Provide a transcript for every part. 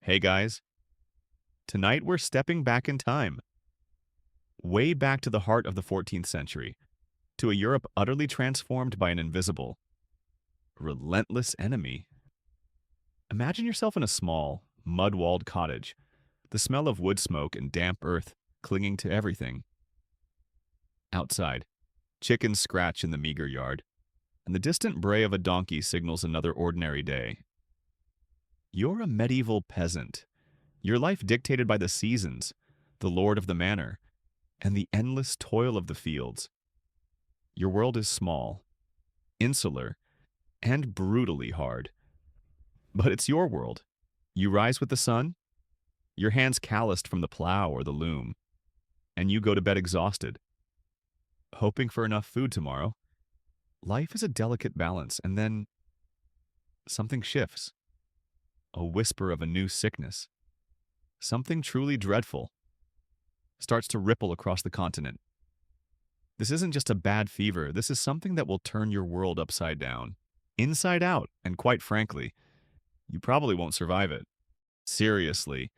Hey guys, tonight we're stepping back in time, way back to the heart of the 14th century, to a Europe utterly transformed by an invisible, relentless enemy. Imagine yourself in a small, mud-walled cottage, the smell of wood smoke and damp earth clinging to everything. Outside, chickens scratch in the meager yard, and the distant bray of a donkey signals another ordinary day. You're a medieval peasant, your life dictated by the seasons, the lord of the manor, and the endless toil of the fields. Your world is small, insular, and brutally hard. But it's your world. You rise with the sun, your hands calloused from the plow or the loom, and you go to bed exhausted, hoping for enough food tomorrow. Life is a delicate balance, and then something shifts. A whisper of a new sickness, something truly dreadful, starts to ripple across the continent. This isn't just a bad fever, this is something that will turn your world upside down, inside out, and quite frankly, you probably won't survive it. Seriously,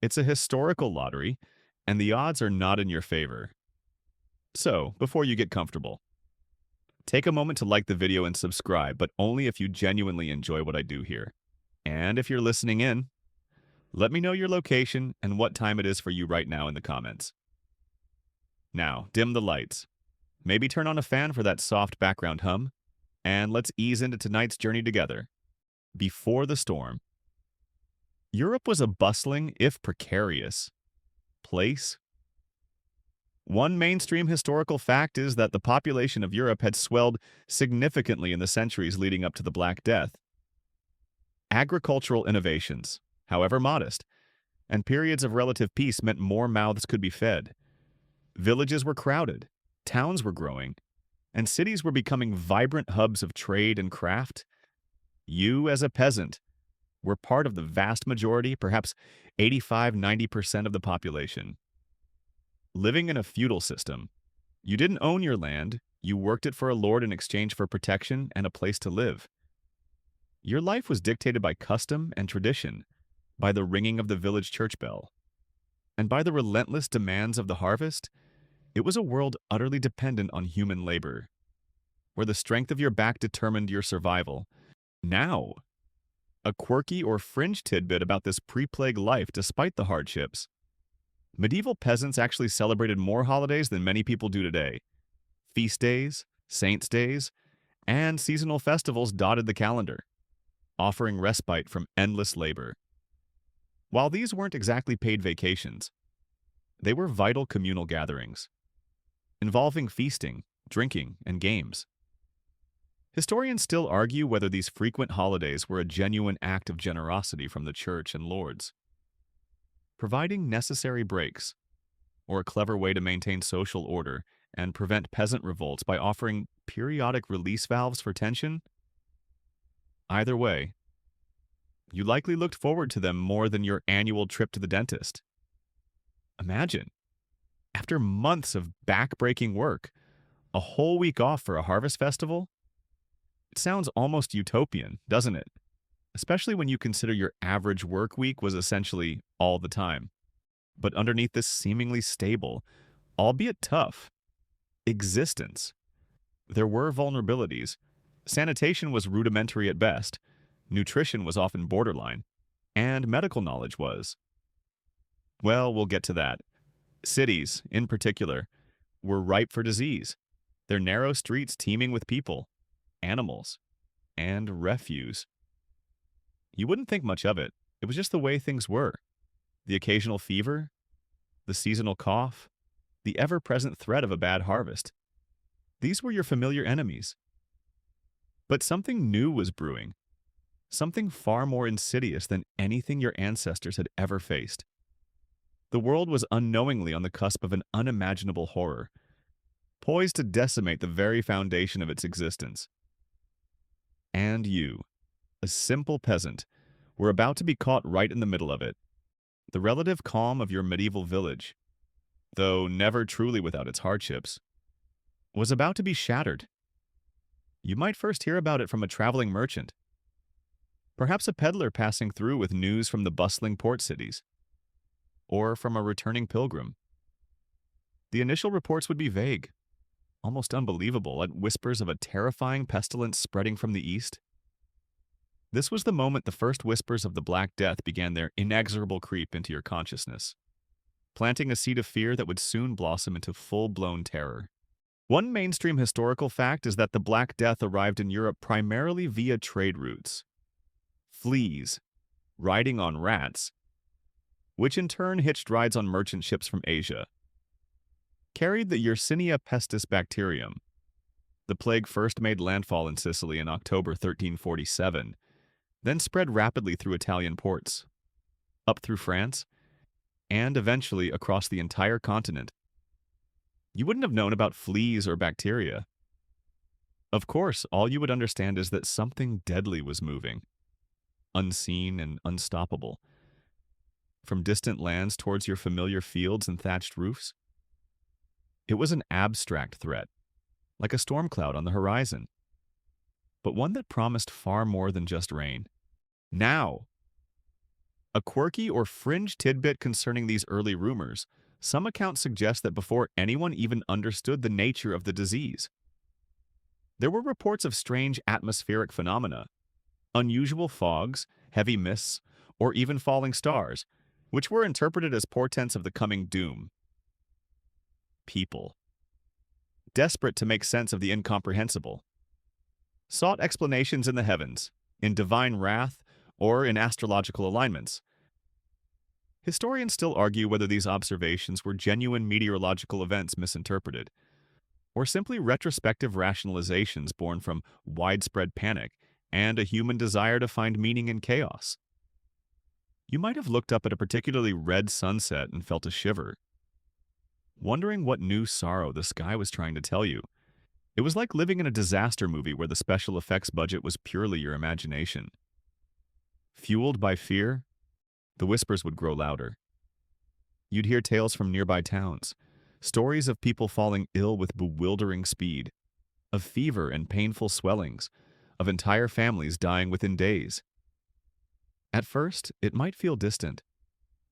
it's a historical lottery, and the odds are not in your favor. So, before you get comfortable, take a moment to like the video and subscribe, but only if you genuinely enjoy what I do here. And if you're listening in, let me know your location and what time it is for you right now in the comments. Now, dim the lights. Maybe turn on a fan for that soft background hum, and let's ease into tonight's journey together. Before the storm. Europe was a bustling, if precarious, place. One mainstream historical fact is that the population of Europe had swelled significantly in the centuries leading up to the Black Death. Agricultural innovations, however modest, and periods of relative peace meant more mouths could be fed. Villages were crowded, towns were growing, and cities were becoming vibrant hubs of trade and craft. You, as a peasant, were part of the vast majority, perhaps 85–90% of the population. Living in a feudal system, you didn't own your land, you worked it for a lord in exchange for protection and a place to live. Your life was dictated by custom and tradition, by the ringing of the village church bell, and by the relentless demands of the harvest. It was a world utterly dependent on human labor, where the strength of your back determined your survival. Now, a quirky or fringe tidbit about this pre-plague life despite the hardships. Medieval peasants actually celebrated more holidays than many people do today. Feast days, saints' days, and seasonal festivals dotted the calendar, offering respite from endless labor. While these weren't exactly paid vacations, they were vital communal gatherings, involving feasting, drinking, and games. Historians still argue whether these frequent holidays were a genuine act of generosity from the church and lords, providing necessary breaks, or a clever way to maintain social order and prevent peasant revolts by offering periodic release valves for tension. Either way, you likely looked forward to them more than your annual trip to the dentist. Imagine, after months of back-breaking work, a whole week off for a harvest festival? It sounds almost utopian, doesn't it? Especially when you consider your average work week was essentially all the time. But underneath this seemingly stable, albeit tough, existence, there were vulnerabilities. Sanitation was rudimentary at best, nutrition was often borderline, and medical knowledge was. Well, we'll get to that. Cities, in particular, were ripe for disease, their narrow streets teeming with people, animals, and refuse. You wouldn't think much of it. It was just the way things were. The occasional fever, the seasonal cough, the ever-present threat of a bad harvest. These were your familiar enemies. But something new was brewing, something far more insidious than anything your ancestors had ever faced. The world was unknowingly on the cusp of an unimaginable horror, poised to decimate the very foundation of its existence. And you, a simple peasant, were about to be caught right in the middle of it. The relative calm of your medieval village, though never truly without its hardships, was about to be shattered. You might first hear about it from a traveling merchant, Perhaps a peddler passing through with news from the bustling port cities, or from a returning pilgrim. The initial reports would be vague, almost unbelievable, like whispers of a terrifying pestilence spreading from the east. This was the moment the first whispers of the Black Death began their inexorable creep into your consciousness, planting a seed of fear that would soon blossom into full-blown terror. One mainstream historical fact is that the Black Death arrived in Europe primarily via trade routes. Fleas, riding on rats, which in turn hitched rides on merchant ships from Asia, carried the Yersinia pestis bacterium. The plague first made landfall in Sicily in October 1347, then spread rapidly through Italian ports, up through France, and eventually across the entire continent. You wouldn't have known about fleas or bacteria. Of course, all you would understand is that something deadly was moving, unseen and unstoppable, from distant lands towards your familiar fields and thatched roofs. It was an abstract threat, like a storm cloud on the horizon, but one that promised far more than just rain. Now, a quirky or fringe tidbit concerning these early rumors, some accounts suggest that before anyone even understood the nature of the disease, there were reports of strange atmospheric phenomena, unusual fogs, heavy mists, or even falling stars, which were interpreted as portents of the coming doom. People, desperate to make sense of the incomprehensible, sought explanations in the heavens, in divine wrath, or in astrological alignments. Historians still argue whether these observations were genuine meteorological events misinterpreted, or simply retrospective rationalizations born from widespread panic and a human desire to find meaning in chaos. You might have looked up at a particularly red sunset and felt a shiver, wondering what new sorrow the sky was trying to tell you. It was like living in a disaster movie where the special effects budget was purely your imagination. Fueled by fear, the whispers would grow louder. You'd hear tales from nearby towns, stories of people falling ill with bewildering speed, of fever and painful swellings, of entire families dying within days. At first, it might feel distant,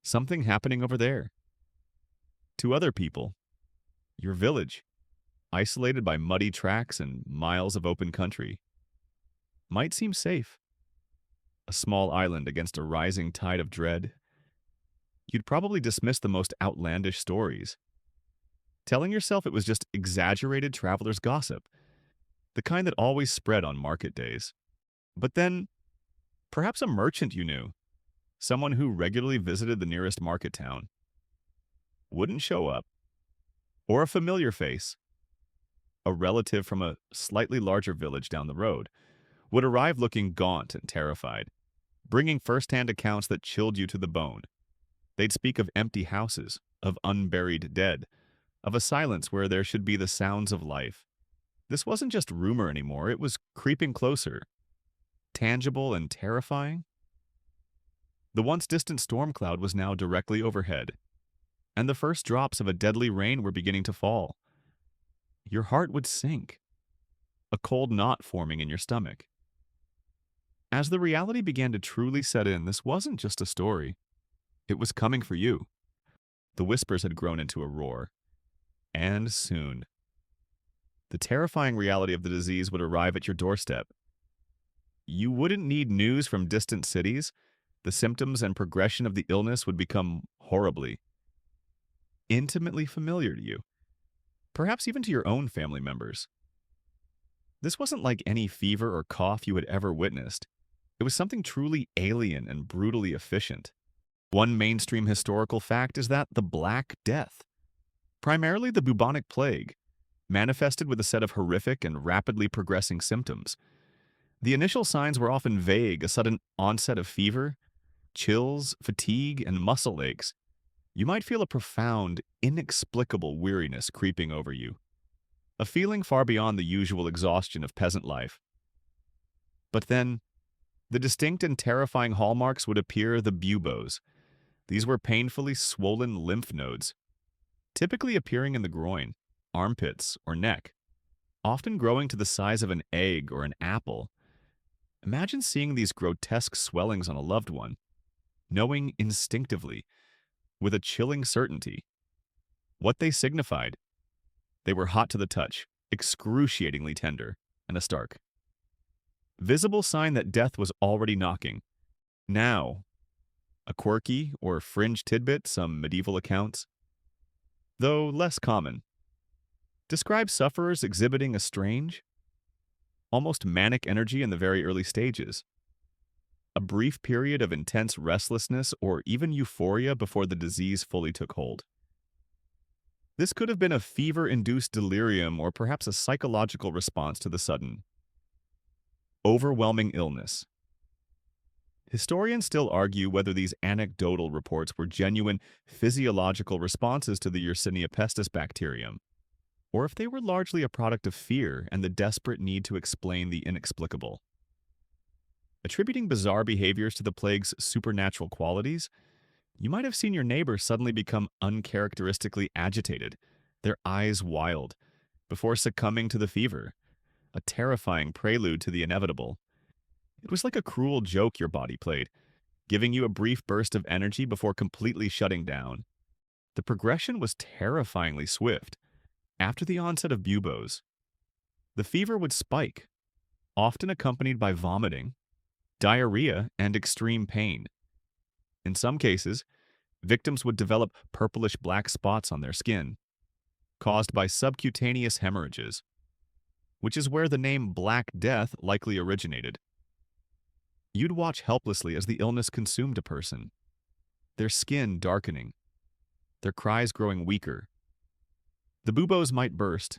something happening over there. To other people, your village, isolated by muddy tracks and miles of open country, might seem safe. A small island against a rising tide of dread. You'd probably dismiss the most outlandish stories, telling yourself it was just exaggerated traveler's gossip, the kind that always spread on market days. But then, perhaps a merchant you knew, someone who regularly visited the nearest market town, wouldn't show up. Or a familiar face, a relative from a slightly larger village down the road, would arrive looking gaunt and terrified, bringing first-hand accounts that chilled you to the bone. They'd speak of empty houses, of unburied dead, of a silence where there should be the sounds of life. This wasn't just rumor anymore, it was creeping closer, tangible and terrifying. The once distant storm cloud was now directly overhead, and the first drops of a deadly rain were beginning to fall. Your heart would sink, a cold knot forming in your stomach. As the reality began to truly set in, this wasn't just a story. It was coming for you. The whispers had grown into a roar. And soon, the terrifying reality of the disease would arrive at your doorstep. You wouldn't need news from distant cities. The symptoms and progression of the illness would become horribly, intimately familiar to you, perhaps even to your own family members. This wasn't like any fever or cough you had ever witnessed. It was something truly alien and brutally efficient. One mainstream historical fact is that the Black Death, primarily the bubonic plague, manifested with a set of horrific and rapidly progressing symptoms. The initial signs were often vague, a sudden onset of fever, chills, fatigue, and muscle aches. You might feel a profound, inexplicable weariness creeping over you, a feeling far beyond the usual exhaustion of peasant life. But then, the distinct and terrifying hallmarks would appear: the buboes. These were painfully swollen lymph nodes, typically appearing in the groin, armpits, or neck, often growing to the size of an egg or an apple. Imagine seeing these grotesque swellings on a loved one, knowing instinctively, with a chilling certainty, what they signified. They were hot to the touch, excruciatingly tender, and a stark, visible sign that death was already knocking. Now, a quirky or fringe tidbit, some medieval accounts, though less common, describe sufferers exhibiting a strange, almost manic energy in the very early stages, a brief period of intense restlessness or even euphoria before the disease fully took hold. This could have been a fever-induced delirium or perhaps a psychological response to the sudden, overwhelming illness. Historians still argue whether these anecdotal reports were genuine physiological responses to the Yersinia pestis bacterium, or if they were largely a product of fear and the desperate need to explain the inexplicable. Attributing bizarre behaviors to the plague's supernatural qualities, you might have seen your neighbor suddenly become uncharacteristically agitated, their eyes wild, before succumbing to the fever, a terrifying prelude to the inevitable. It was like a cruel joke your body played, giving you a brief burst of energy before completely shutting down. The progression was terrifyingly swift. After the onset of buboes, the fever would spike, often accompanied by vomiting, diarrhea, and extreme pain. In some cases, victims would develop purplish-black spots on their skin, caused by subcutaneous hemorrhages, which is where the name Black Death likely originated. You'd watch helplessly as the illness consumed a person, their skin darkening, their cries growing weaker. The buboes might burst,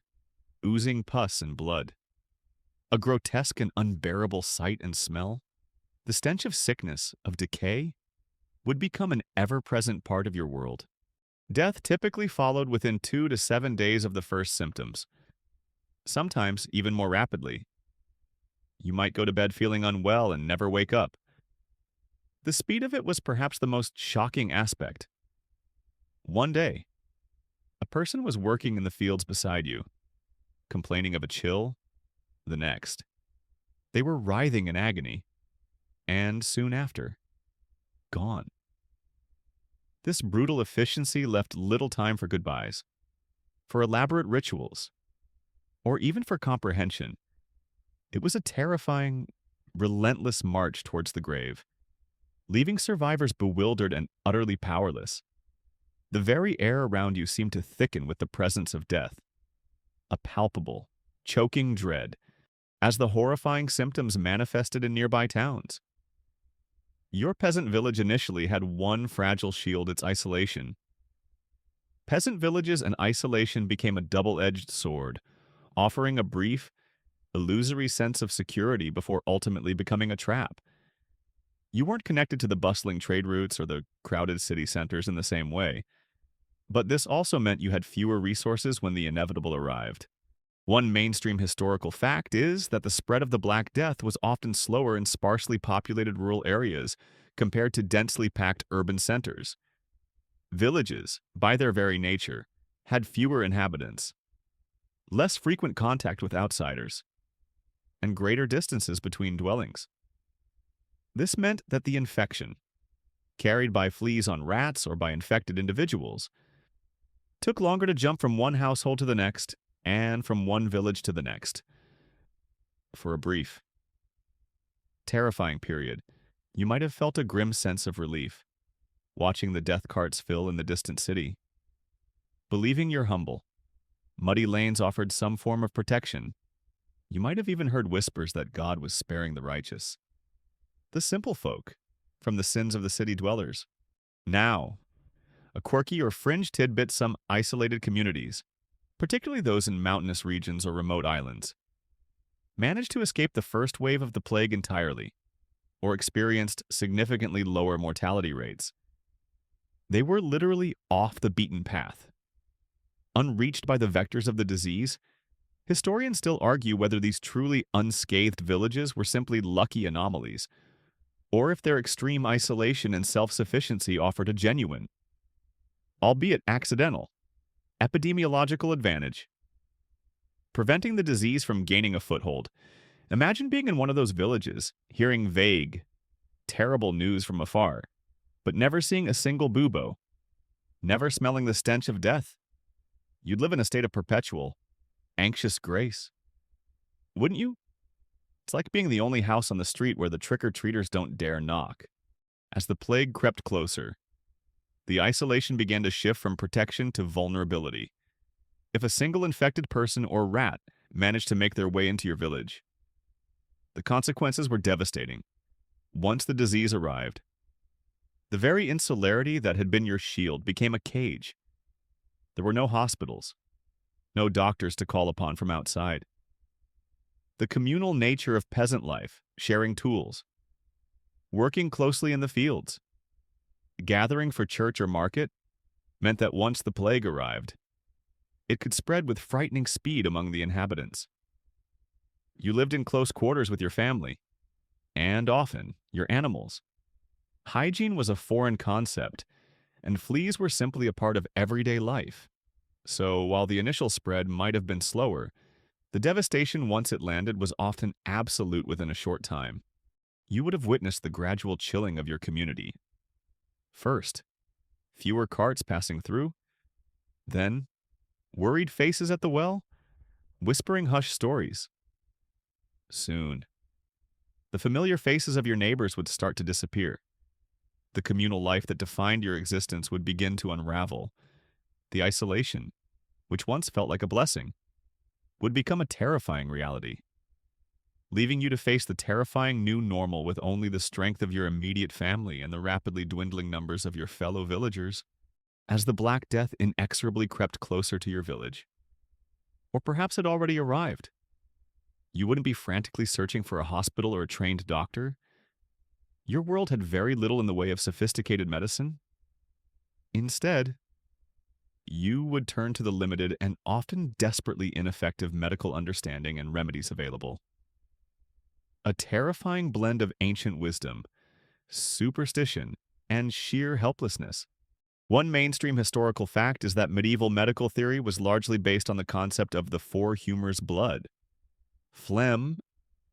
oozing pus and blood. A grotesque and unbearable sight and smell. The stench of sickness, of decay, would become an ever-present part of your world. Death typically followed within 2 to 7 days of the first symptoms, sometimes even more rapidly. You might go to bed feeling unwell and never wake up. The speed of it was perhaps the most shocking aspect. One day, a person was working in the fields beside you, complaining of a chill. The next, they were writhing in agony, and soon after, gone. This brutal efficiency left little time for goodbyes, for elaborate rituals, or even for comprehension. It was a terrifying, relentless march towards the grave, leaving survivors bewildered and utterly powerless. The very air around you seemed to thicken with the presence of death, a palpable, choking dread, as the horrifying symptoms manifested in nearby towns. Your peasant village initially had one fragile shield: its isolation. Peasant villages and isolation became a double-edged sword, offering a brief, illusory sense of security before ultimately becoming a trap. You weren't connected to the bustling trade routes or the crowded city centers in the same way, but this also meant you had fewer resources when the inevitable arrived. One mainstream historical fact is that the spread of the Black Death was often slower in sparsely populated rural areas compared to densely packed urban centers. Villages, by their very nature, had fewer inhabitants, less frequent contact with outsiders, and greater distances between dwellings. This meant that the infection, carried by fleas on rats or by infected individuals, took longer to jump from one household to the next and from one village to the next. For a brief, terrifying period, you might have felt a grim sense of relief, watching the death carts fill in the distant city. Believing you're humble, muddy lanes offered some form of protection. You might have even heard whispers that God was sparing the righteous, the simple folk, from the sins of the city dwellers. Now, a quirky or fringe tidbit: some isolated communities, particularly those in mountainous regions or remote islands, managed to escape the first wave of the plague entirely, or experienced significantly lower mortality rates. They were literally off the beaten path. Unreached by the vectors of the disease, historians still argue whether these truly unscathed villages were simply lucky anomalies, or if their extreme isolation and self-sufficiency offered a genuine, albeit accidental, epidemiological advantage. Preventing the disease from gaining a foothold, Imagine being in one of those villages, hearing vague, terrible news from afar, but never seeing a single bubo, never smelling the stench of death. You'd live in a state of perpetual, anxious grace. Wouldn't you? It's like being the only house on the street where the trick-or-treaters don't dare knock. As the plague crept closer, the isolation began to shift from protection to vulnerability. If a single infected person or rat managed to make their way into your village, the consequences were devastating. Once the disease arrived, the very insularity that had been your shield became a cage. There were no hospitals, no doctors to call upon from outside. The communal nature of peasant life, sharing tools, working closely in the fields, gathering for church or market, meant that once the plague arrived, it could spread with frightening speed among the inhabitants. You lived in close quarters with your family, and often your animals. Hygiene was a foreign concept, and fleas were simply a part of everyday life. So while the initial spread might have been slower, the devastation once it landed was often absolute within a short time. You would have witnessed the gradual chilling of your community. First, fewer carts passing through, then, worried faces at the well, whispering hushed stories. Soon, the familiar faces of your neighbors would start to disappear. The communal life that defined your existence would begin to unravel. The isolation, which once felt like a blessing, would become a terrifying reality, leaving you to face the terrifying new normal with only the strength of your immediate family and the rapidly dwindling numbers of your fellow villagers. As the Black Death inexorably crept closer to your village, or perhaps had already arrived, you wouldn't be frantically searching for a hospital or a trained doctor. Your world had very little in the way of sophisticated medicine. Instead, you would turn to the limited and often desperately ineffective medical understanding and remedies available. A terrifying blend of ancient wisdom, superstition, and sheer helplessness. One mainstream historical fact is that medieval medical theory was largely based on the concept of the four humors blood: phlegm,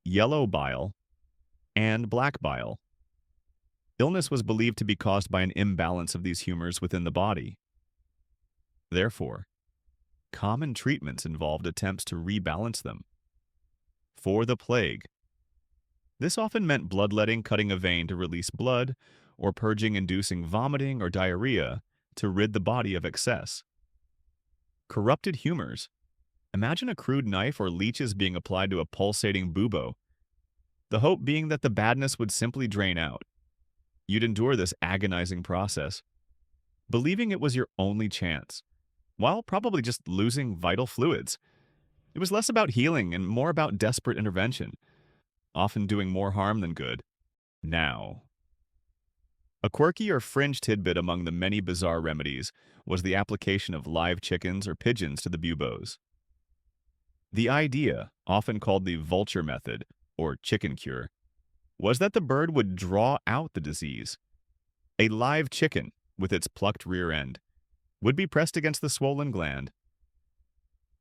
yellow bile, and black bile. Illness was believed to be caused by an imbalance of these humors within the body. Therefore, common treatments involved attempts to rebalance them. For the plague, this often meant bloodletting, cutting a vein to release blood, or purging inducing vomiting or diarrhea to rid the body of excess. Corrupted humors. Imagine a crude knife or leeches being applied to a pulsating bubo, the hope being that the badness would simply drain out. You'd endure this agonizing process, believing it was your only chance, while probably just losing vital fluids. It was less about healing and more about desperate intervention, often doing more harm than good. Now, a quirky or fringe tidbit among the many bizarre remedies was the application of live chickens or pigeons to the buboes. The idea, often called the vulture method, or chicken cure, was that the bird would draw out the disease. A live chicken, with its plucked rear end, would be pressed against the swollen gland.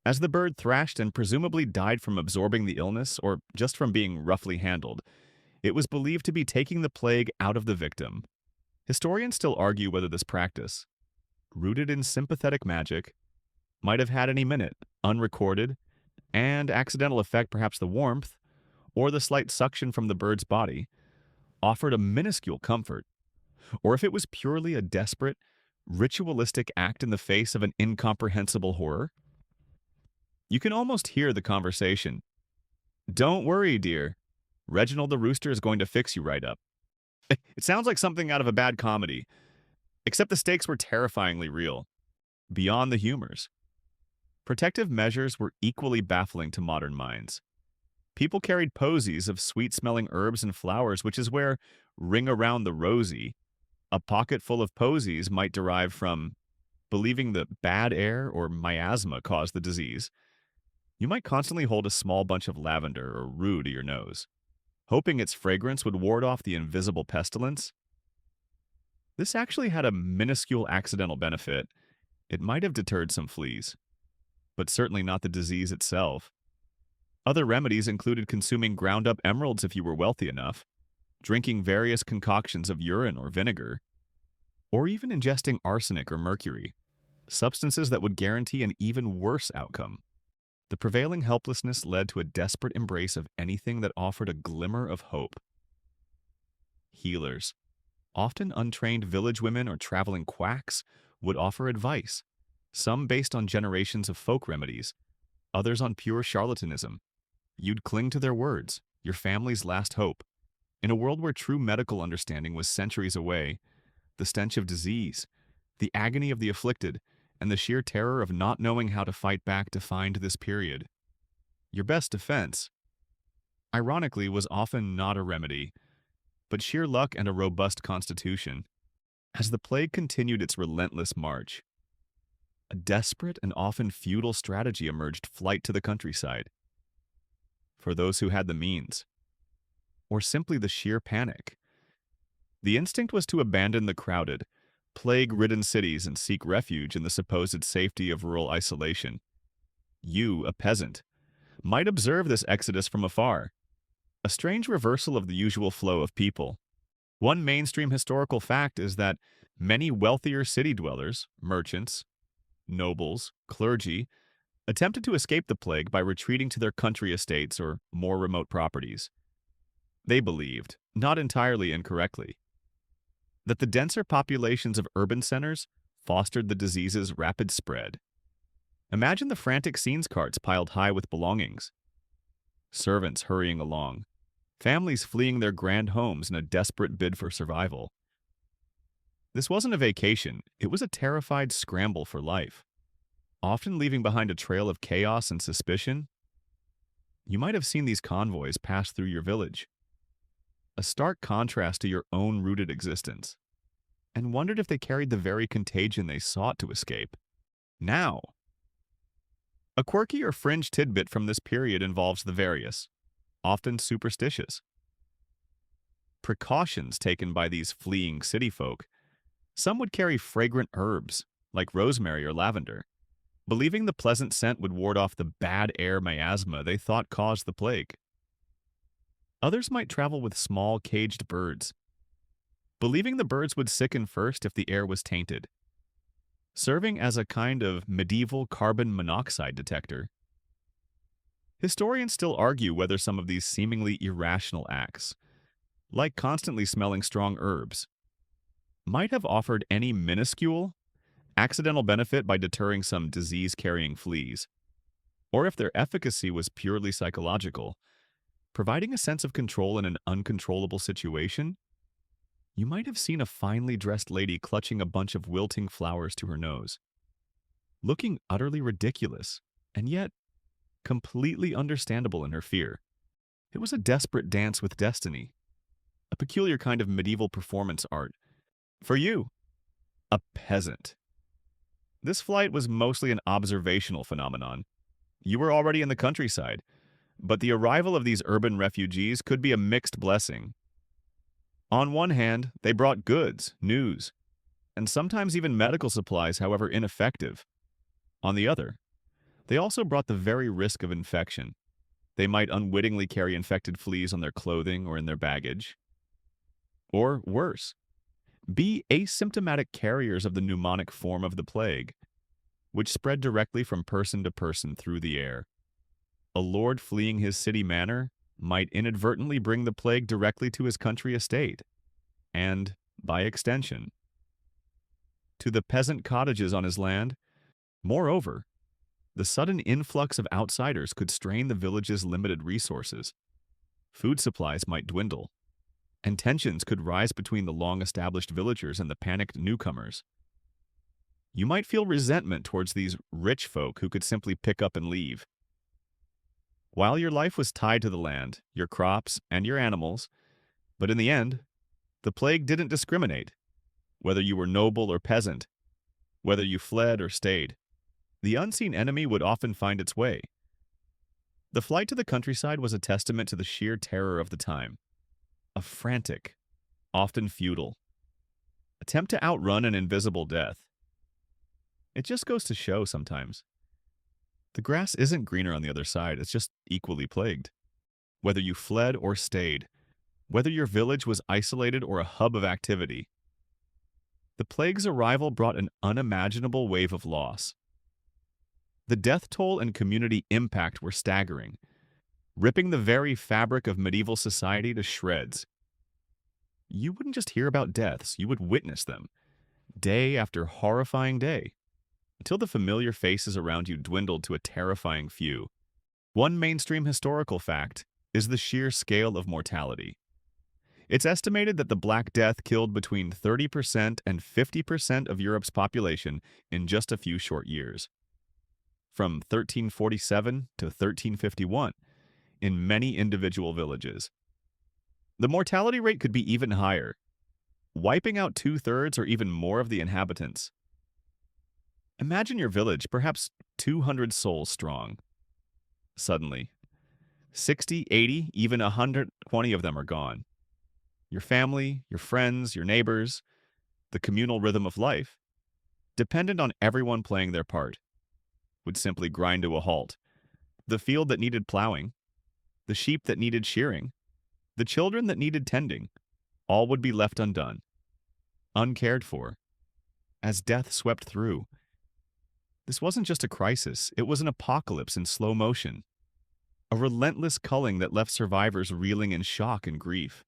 As the bird thrashed and presumably died from absorbing the illness or just from being roughly handled, it was believed to be taking the plague out of the victim. Historians still argue whether this practice, rooted in sympathetic magic, might have had any minute, unrecorded, and accidental effect, perhaps the warmth, or the slight suction from the bird's body, offered a minuscule comfort, or if it was purely a desperate, ritualistic act in the face of an incomprehensible horror. You can almost hear the conversation. "Don't worry, dear. Reginald the rooster is going to fix you right up." It sounds like something out of a bad comedy, except the stakes were terrifyingly real, beyond the humors. Protective measures were equally baffling to modern minds. People carried posies of sweet-smelling herbs and flowers, which is where "ring around the rosy," a pocket full of posies, might derive from believing that bad air or miasma caused the disease. You might constantly hold a small bunch of lavender or rue to your nose, hoping its fragrance would ward off the invisible pestilence. This actually had a minuscule accidental benefit. It might have deterred some fleas, but certainly not the disease itself. Other remedies included consuming ground-up emeralds if you were wealthy enough, drinking various concoctions of urine or vinegar, or even ingesting arsenic or mercury, substances that would guarantee an even worse outcome. The prevailing helplessness led to a desperate embrace of anything that offered a glimmer of hope. Healers, often untrained village women or traveling quacks, would offer advice, some based on generations of folk remedies, others on pure charlatanism. You'd cling to their words, your family's last hope. In a world where true medical understanding was centuries away, the stench of disease, the agony of the afflicted, and the sheer terror of not knowing how to fight back defined this period. Your best defense, ironically, was often not a remedy, but sheer luck and a robust constitution. As the plague continued its relentless march, a desperate and often futile strategy emerged: flight to the countryside. For those who had the means, or simply the sheer panic. The instinct was to abandon the crowded, plague-ridden cities and seek refuge in the supposed safety of rural isolation. You, a peasant, might observe this exodus from afar, a strange reversal of the usual flow of people. One mainstream historical fact is that many wealthier city dwellers, merchants, nobles, clergy, attempted to escape the plague by retreating to their country estates or more remote properties. They believed, not entirely incorrectly, that the denser populations of urban centers fostered the disease's rapid spread. Imagine the frantic scenes carts piled high with belongings, servants hurrying along, families fleeing their grand homes in a desperate bid for survival. This wasn't a vacation, it was a terrified scramble for life, often leaving behind a trail of chaos and suspicion. You might have seen these convoys pass through your village, a stark contrast to your own rooted existence, and wondered if they carried the very contagion they sought to escape. Now, a quirky or fringe tidbit from this period involves the various, often superstitious, precautions taken by these fleeing city folk. Some would carry fragrant herbs, like rosemary or lavender, believing the pleasant scent would ward off the bad air miasma they thought caused the plague. Others might travel with small caged birds, believing the birds would sicken first if the air was tainted, serving as a kind of medieval carbon monoxide detector. Historians still argue whether some of these seemingly irrational acts, like constantly smelling strong herbs, might have offered any minuscule, accidental benefit by deterring some disease-carrying fleas, or if their efficacy was purely psychological, providing a sense of control in an uncontrollable situation. You might have seen a finely dressed lady clutching a bunch of wilting flowers to her nose, looking utterly ridiculous, and yet completely understandable in her fear. It was a desperate dance with destiny, a peculiar kind of medieval performance art. For you, a peasant. This flight was mostly an observational phenomenon. You were already in the countryside, but the arrival of these urban refugees could be a mixed blessing. On one hand, they brought goods, news, and sometimes even medical supplies, however ineffective. On the other, they also brought the very risk of infection. They might unwittingly carry infected fleas on their clothing or in their baggage. Or worse, be asymptomatic carriers of the pneumonic form of the plague, which spread directly from person to person through the air. A lord fleeing his city manor might inadvertently bring the plague directly to his country estate, and, by extension, to the peasant cottages on his land. Moreover, the sudden influx of outsiders could strain the village's limited resources. Food supplies might dwindle, and tensions could rise between the long-established villagers and the panicked newcomers. You might feel resentment towards these rich folk who could simply pick up and leave. While your life was tied to the land, your crops, and your animals, but in the end, the plague didn't discriminate, whether you were noble or peasant, whether you fled or stayed. The unseen enemy would often find its way. The flight to the countryside was a testament to the sheer terror of the time, a frantic, often futile, attempt to outrun an invisible death. It just goes to show sometimes, The grass isn't greener on the other side, it's just equally plagued. Whether you fled or stayed, whether your village was isolated or a hub of activity, the plague's arrival brought an unimaginable wave of loss. The death toll and community impact were staggering, ripping the very fabric of medieval society to shreds. You wouldn't just hear about deaths, you would witness them, day after horrifying day, until the familiar faces around you dwindled to a terrifying few. One mainstream historical fact is the sheer scale of mortality. It's estimated that the Black Death killed between 30% and 50% of Europe's population in just a few short years. From 1347 to 1351, in many individual villages. The mortality rate could be even higher, wiping out 2/3 or even more of the inhabitants. Imagine your village, perhaps 200 souls strong. Suddenly, 60, 80, even 120 of them are gone. Your family, your friends, your neighbors, the communal rhythm of life, dependent on everyone playing their part, would simply grind to a halt. The field that needed plowing, the sheep that needed shearing, the children that needed tending, all would be left undone, uncared for, as death swept through. This wasn't just a crisis, it was an apocalypse in slow motion, a relentless culling that left survivors reeling in shock and grief.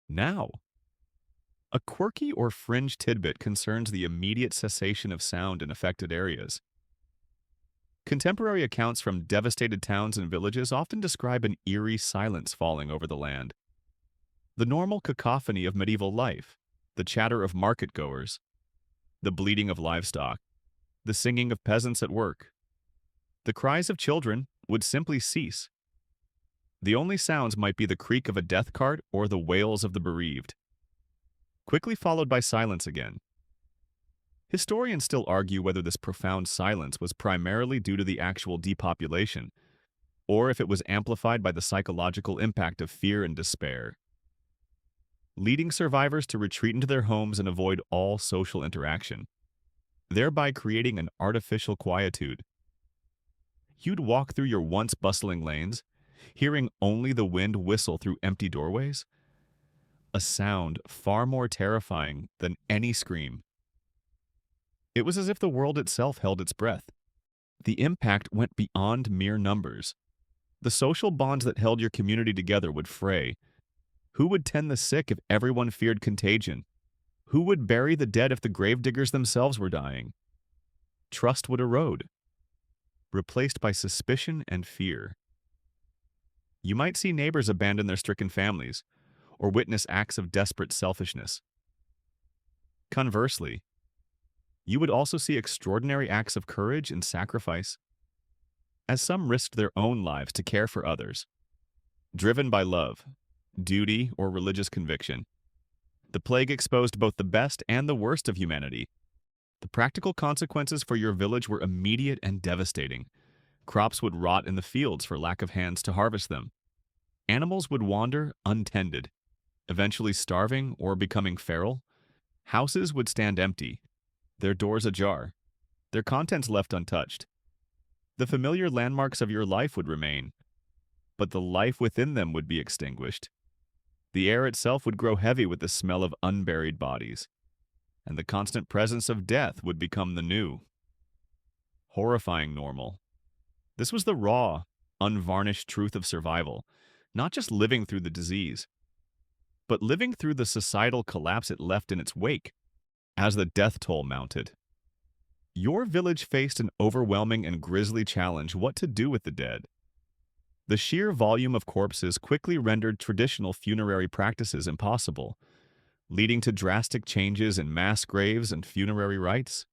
Now, a quirky or fringe tidbit concerns the immediate cessation of sound in affected areas. Contemporary accounts from devastated towns and villages often describe an eerie silence falling over the land. The normal cacophony of medieval life, the chatter of market-goers, the bleating of livestock, the singing of peasants at work, the cries of children would simply cease. The only sounds might be the creak of a death cart or the wails of the bereaved, quickly followed by silence again. Historians still argue whether this profound silence was primarily due to the actual depopulation, or if it was amplified by the psychological impact of fear and despair, leading survivors to retreat into their homes and avoid all social interaction, thereby creating an artificial quietude. You'd walk through your once bustling lanes, hearing only the wind whistle through empty doorways, a sound far more terrifying than any scream. It was as if the world itself held its breath. The impact went beyond mere numbers. The social bonds that held your community together would fray. Who would tend the sick if everyone feared contagion? Who would bury the dead if the gravediggers themselves were dying? Trust would erode, replaced by suspicion and fear. You might see neighbors abandon their stricken families, or witness acts of desperate selfishness. Conversely, you would also see extraordinary acts of courage and sacrifice, as some risked their own lives to care for others. Driven by love, duty, or religious conviction, the plague exposed both the best and the worst of humanity. The practical consequences for your village were immediate and devastating. Crops would rot in the fields for lack of hands to harvest them. Animals would wander untended, eventually starving or becoming feral. Houses would stand empty, their doors ajar, their contents left untouched. The familiar landmarks of your life would remain, but the life within them would be extinguished. The air itself would grow heavy with the smell of unburied bodies, and the constant presence of death would become the new, horrifying normal. This was the raw, unvarnished truth of survival, not just living through the disease, but living through the societal collapse it left in its wake. As the death toll mounted, your village faced an overwhelming and grisly challenge: what to do with the dead. The sheer volume of corpses quickly rendered traditional funerary practices impossible, leading to drastic changes in mass graves and funerary rites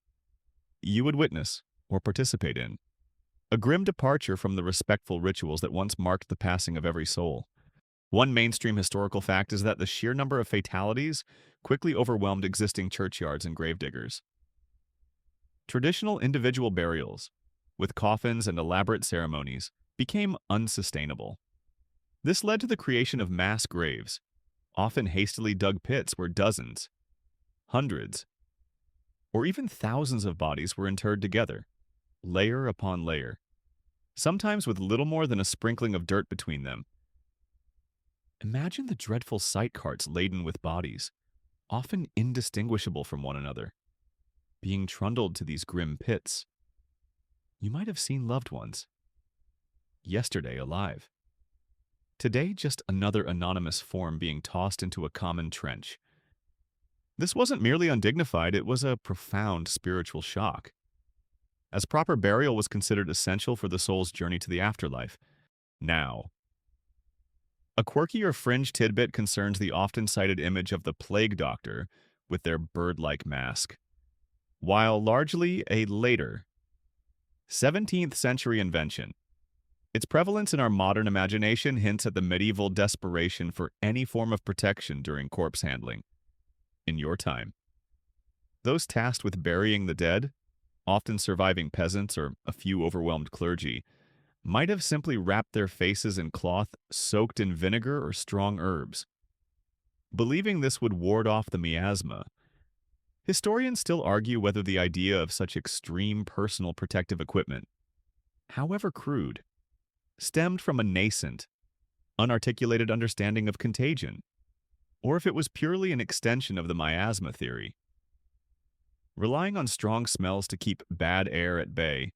you would witness or participate in. A grim departure from the respectful rituals that once marked the passing of every soul. One mainstream historical fact is that the sheer number of fatalities quickly overwhelmed existing churchyards and gravediggers. Traditional individual burials, with coffins and elaborate ceremonies, became unsustainable. This led to the creation of mass graves, often hastily dug pits where dozens, hundreds, or even thousands of bodies were interred together, layer upon layer. sometimes with little more than a sprinkling of dirt between them. Imagine the dreadful sight carts laden with bodies, often indistinguishable from one another, being trundled to these grim pits. You might have seen loved ones, yesterday alive. Today, just another anonymous form being tossed into a common trench. This wasn't merely undignified, it was a profound spiritual shock, as proper burial was considered essential for the soul's journey to the afterlife. Now, a quirky or fringe tidbit concerns the often cited image of the plague doctor with their bird-like mask. While largely a later, 17th century invention, its prevalence in our modern imagination hints at the medieval desperation for any form of protection during corpse handling. In your time, those tasked with burying the dead, often surviving peasants or a few overwhelmed clergy, might have simply wrapped their faces in cloth soaked in vinegar or strong herbs. Believing this would ward off the miasma, historians still argue whether the idea of such extreme personal protective equipment, however crude, stemmed from a nascent, unarticulated understanding of contagion, or if it was purely an extension of the miasma theory. Relying on strong smells to keep bad air at bay,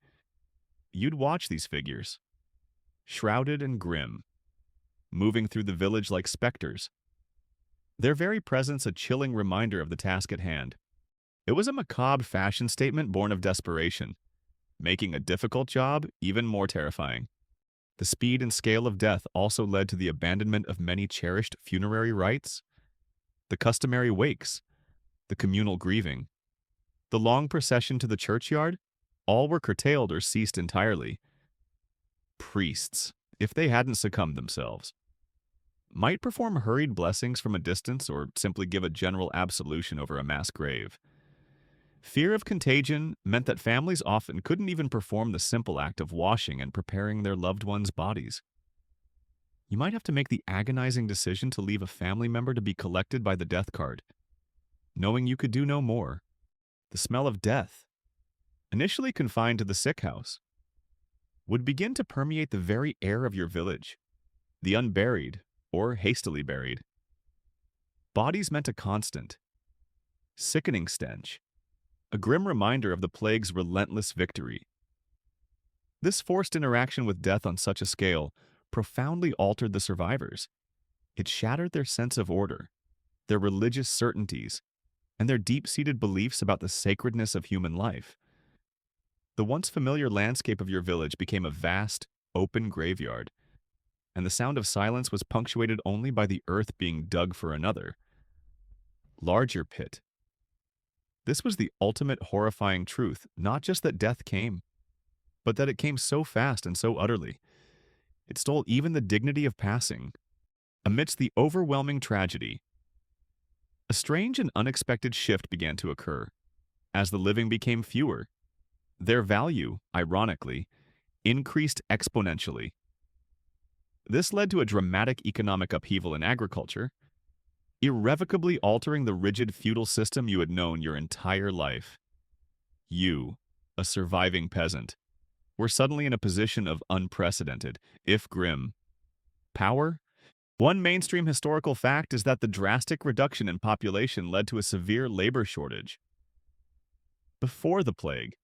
you'd watch these figures, shrouded and grim, moving through the village like specters. Their very presence a chilling reminder of the task at hand. It was a macabre fashion statement born of desperation, making a difficult job even more terrifying. The speed and scale of death also led to the abandonment of many cherished funerary rites, the customary wakes, the communal grieving, the long procession to the churchyard. All were curtailed or ceased entirely. Priests, if they hadn't succumbed themselves, might perform hurried blessings from a distance or simply give a general absolution over a mass grave. Fear of contagion meant that families often couldn't even perform the simple act of washing and preparing their loved ones' bodies. You might have to make the agonizing decision to leave a family member to be collected by the death cart, knowing you could do no more. The smell of death, initially confined to the sick house, would begin to permeate the very air of your village, the unburied or hastily buried. Bodies meant a constant, sickening stench, a grim reminder of the plague's relentless victory. This forced interaction with death on such a scale profoundly altered the survivors. It shattered their sense of order, their religious certainties, and their deep-seated beliefs about the sacredness of human life. The once familiar landscape of your village became a vast, open graveyard, and the sound of silence was punctuated only by the earth being dug for another, larger pit. This was the ultimate horrifying truth, not just that death came, but that it came so fast and so utterly. It stole even the dignity of passing. Amidst the overwhelming tragedy, a strange and unexpected shift began to occur. As the living became fewer, their value, ironically, increased exponentially. This led to a dramatic economic upheaval in agriculture, irrevocably altering the rigid feudal system you had known your entire life. You, a surviving peasant, were suddenly in a position of unprecedented, if grim, power. One mainstream historical fact is that the drastic reduction in population led to a severe labor shortage. Before the plague,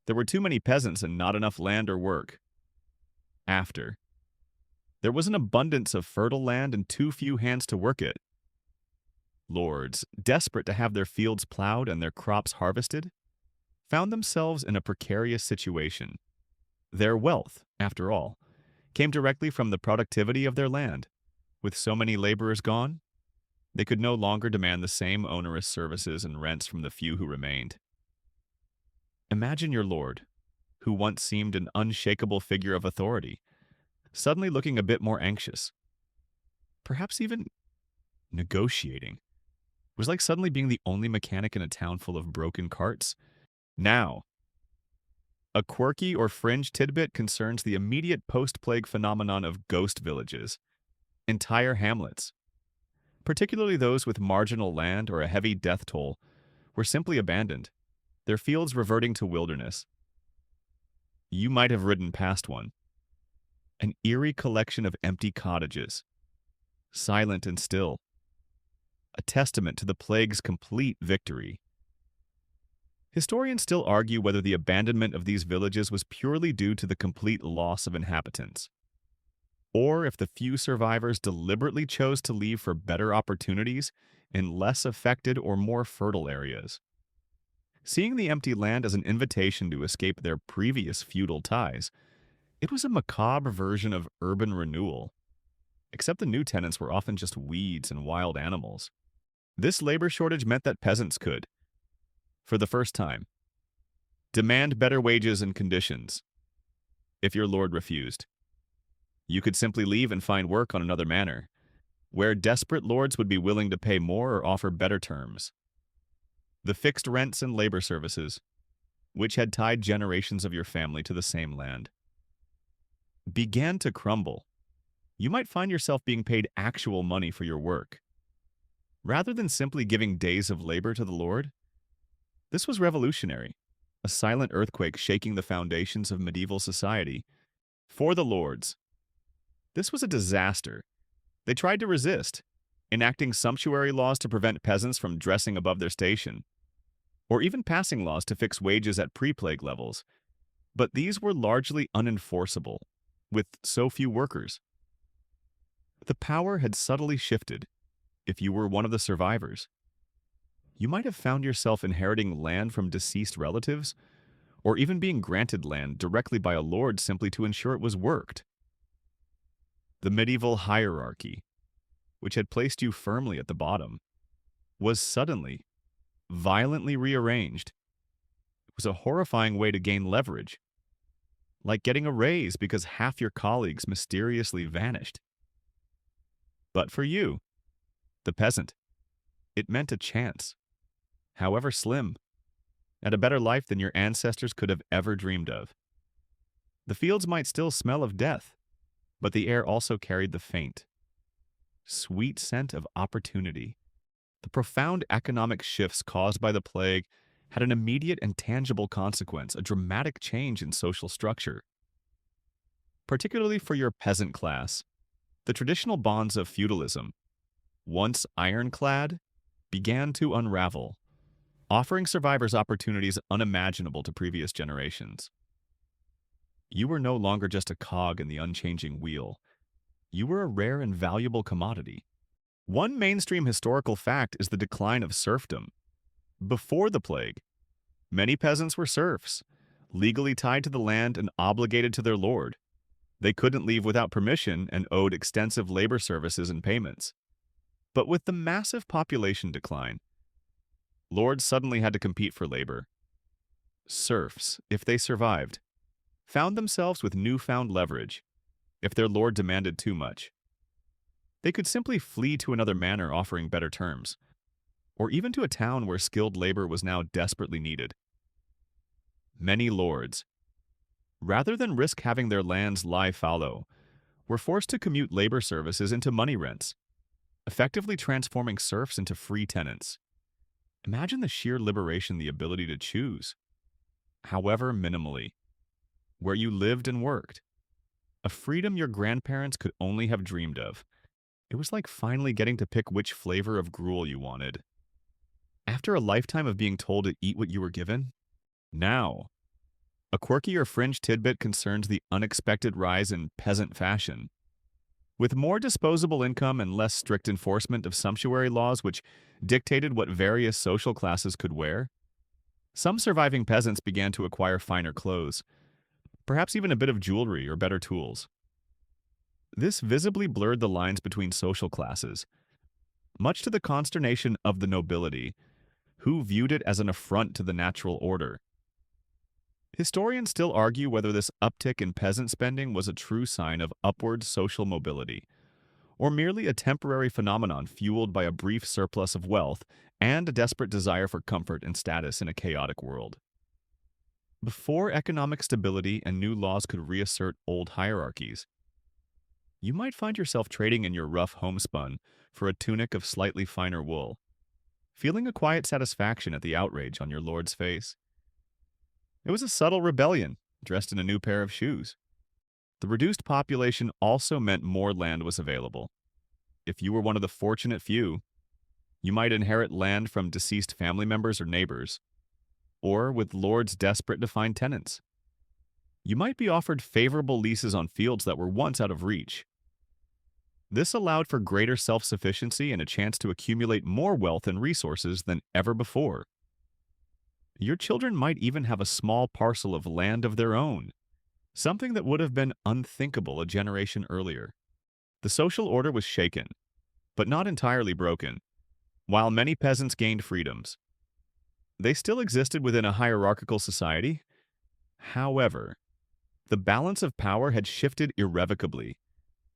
there were too many peasants and not enough land or work. After, there was an abundance of fertile land and too few hands to work it. Lords, desperate to have their fields plowed and their crops harvested, found themselves in a precarious situation. Their wealth, after all, came directly from the productivity of their land. With so many laborers gone, they could no longer demand the same onerous services and rents from the few who remained. Imagine your lord, who once seemed an unshakable figure of authority, suddenly looking a bit more anxious. Perhaps even negotiating. It was like suddenly being the only mechanic in a town full of broken carts. Now, a quirky or fringe tidbit concerns the immediate post-plague phenomenon of ghost villages. Entire hamlets, particularly those with marginal land or a heavy death toll, were simply abandoned, their fields reverting to wilderness. You might have ridden past one, an eerie collection of empty cottages, silent and still, a testament to the plague's complete victory. Historians still argue whether the abandonment of these villages was purely due to the complete loss of inhabitants, or if the few survivors deliberately chose to leave for better opportunities in less affected or more fertile areas. Seeing the empty land as an invitation to escape their previous feudal ties, it was a macabre version of urban renewal, except the new tenants were often just weeds and wild animals. This labor shortage meant that peasants could, for the first time, demand better wages and conditions if your lord refused. You could simply leave and find work on another manor, where desperate lords would be willing to pay more or offer better terms. The fixed rents and labor services, which had tied generations of your family to the same land, began to crumble. You might find yourself being paid actual money for your work. Rather than simply giving days of labor to the Lord, this was revolutionary, a silent earthquake shaking the foundations of medieval society. For the lords, this was a disaster. They tried to resist, enacting sumptuary laws to prevent peasants from dressing above their station, or even passing laws to fix wages at pre-plague levels. But these were largely unenforceable, with so few workers. The power had subtly shifted. If you were one of the survivors, you might have found yourself inheriting land from deceased relatives, or even being granted land directly by a lord simply to ensure it was worked. The medieval hierarchy, which had placed you firmly at the bottom, was suddenly, violently rearranged. It was a horrifying way to gain leverage, like getting a raise because half your colleagues mysteriously vanished. But for you, the peasant, it meant a chance, however slim, at a better life than your ancestors could have ever dreamed of. The fields might still smell of death, but the air also carried the faint, sweet scent of opportunity. The profound economic shifts caused by the plague had an immediate and tangible consequence, a dramatic change in social structure. Particularly for your peasant class, the traditional bonds of feudalism, once ironclad, began to unravel, offering survivors opportunities unimaginable to previous generations. You were no longer just a cog in the unchanging wheel. You were a rare and valuable commodity. One mainstream historical fact is the decline of serfdom. Before the plague, many peasants were serfs, legally tied to the land and obligated to their lord. They couldn't leave without permission and owed extensive labor services and payments. But with the massive population decline, lords suddenly had to compete for labor. Serfs, if they survived, found themselves with newfound leverage if their lord demanded too much. They could simply flee to another manor offering better terms, or even to a town where skilled labor was now desperately needed. Many lords, rather than risk having their lands lie fallow, were forced to commute labor services into money rents, effectively transforming serfs into free tenants. Imagine the sheer liberation, the ability to choose, however minimally, where you lived and worked. A freedom your grandparents could only have dreamed of. It was like finally getting to pick which flavor of gruel you wanted. After a lifetime of being told to eat what you were given, now, a quirky or fringe tidbit concerns the unexpected rise in peasant fashion. With more disposable income and less strict enforcement of sumptuary laws which dictated what various social classes could wear, some surviving peasants began to acquire finer clothes, perhaps even a bit of jewelry or better tools. This visibly blurred the lines between social classes, much to the consternation of the nobility, who viewed it as an affront to the natural order. Historians still argue whether this uptick in peasant spending was a true sign of upward social mobility, or merely a temporary phenomenon fueled by a brief surplus of wealth and a desperate desire for comfort and status in a chaotic world. Before economic stability and new laws could reassert old hierarchies, you might find yourself trading in your rough homespun for a tunic of slightly finer wool, feeling a quiet satisfaction at the outrage on your lord's face. It was a subtle rebellion, dressed in a new pair of shoes. The reduced population also meant more land was available. If you were one of the fortunate few, you might inherit land from deceased family members or neighbors, or with lords desperate to find tenants. You might be offered favorable leases on fields that were once out of reach. This allowed for greater self-sufficiency and a chance to accumulate more wealth and resources than ever before. Your children might even have a small parcel of land of their own, something that would have been unthinkable a generation earlier. The social order was shaken, but not entirely broken. While many peasants gained freedoms, they still existed within a hierarchical society. However, the balance of power had shifted irrevocably.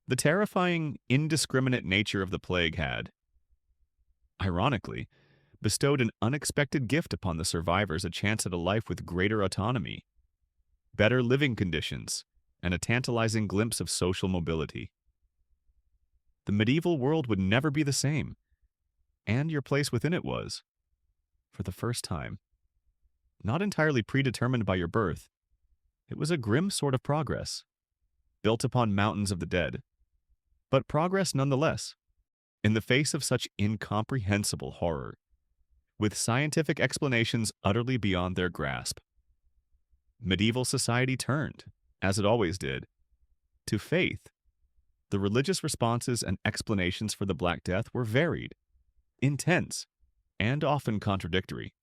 The terrifying, indiscriminate nature of the plague had, ironically, bestowed an unexpected gift upon the survivors, a chance at a life with greater autonomy, better living conditions, and a tantalizing glimpse of social mobility. The medieval world would never be the same, and your place within it was, for the first time, not entirely predetermined by your birth. It was a grim sort of progress, built upon mountains of the dead, but progress nonetheless, in the face of such incomprehensible horror, with scientific explanations utterly beyond their grasp. Medieval society turned, as it always did, to faith. The religious responses and explanations for the Black Death were varied, intense, and often contradictory,